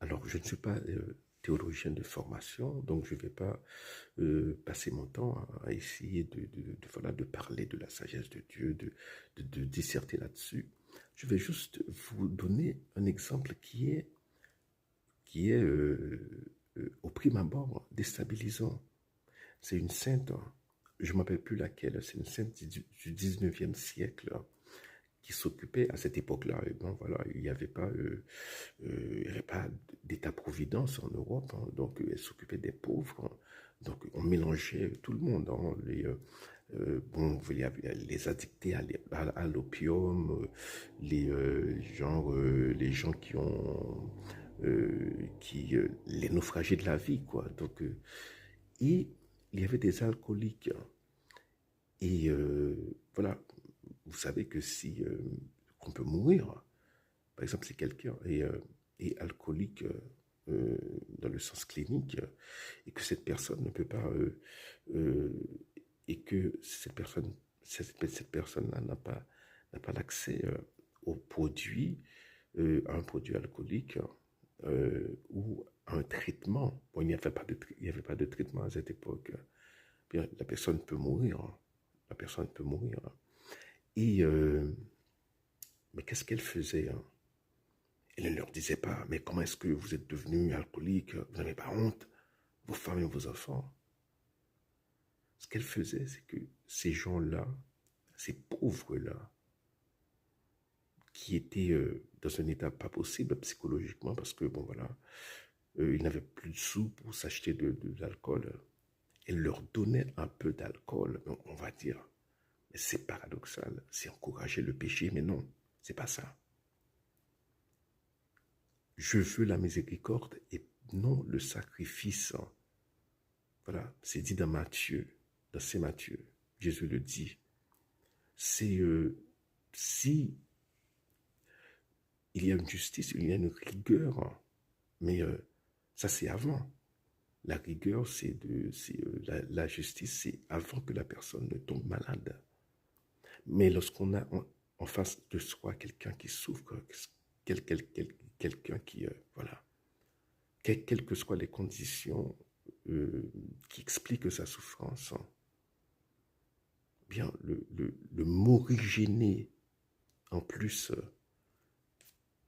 Alors, je ne suis pas théologien de formation, donc je ne vais pas passer mon temps à essayer voilà, de parler de la sagesse de Dieu, de disserter là-dessus. Je vais juste vous donner un exemple qui est au prime abord déstabilisant. C'est une sainte, je ne m'appelle plus laquelle, c'est une sainte du 19e siècle qui s'occupait à cette époque-là. Et bon, voilà, il y avait pas d'État-providence en Europe, hein, donc elle s'occupait des pauvres. Hein. Donc on mélangeait tout le monde. Hein, bon, il y avait les addictés à l'opium, les gens les naufragés de la vie, quoi. Donc, et il y avait des alcooliques. Et voilà, vous savez que si qu'on peut mourir, par exemple, si quelqu'un est alcoolique dans le sens clinique et que cette personne ne peut pas euh, et que cette personne-là n'a pas l'accès au produit, à un produit alcoolique ou à un traitement. Bon, il n'y avait pas de traitement à cette époque. Bien, la personne peut mourir. Hein. La personne peut mourir. Hein. Et mais qu'est-ce qu'elle faisait? Hein? Elle ne leur disait pas, mais comment est-ce que vous êtes devenu alcoolique? Vous n'avez pas honte? Vos femmes et vos enfants. Ce qu'elle faisait, c'est que ces gens-là, ces pauvres-là, qui étaient dans un état pas possible psychologiquement, parce que, bon, voilà, ils n'avaient plus de sous pour s'acheter de l'alcool, elle leur donnait un peu d'alcool, on va dire. Mais c'est paradoxal, c'est encourager le péché, mais non, c'est pas ça. Je veux la miséricorde et non le sacrifice. Voilà, c'est dit dans Matthieu, dans Saint Matthieu. Jésus le dit. C'est si il y a une justice, il y a une rigueur, hein, mais ça c'est avant. La rigueur, la justice, c'est avant que la personne ne tombe malade. Mais lorsqu'on a en face de soi quelqu'un qui souffre, quelqu'un qui, voilà, quelles que soient les conditions qui expliquent sa souffrance, hein, bien, le m'originer, en plus,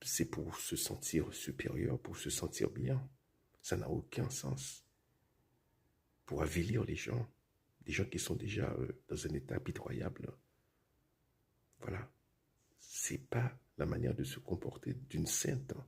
c'est pour se sentir supérieur, pour se sentir bien. Ça n'a aucun sens. Pour avilir les gens, des gens qui sont déjà dans un état pitoyable. Voilà. C'est pas la manière de se comporter d'une sainte. Hein.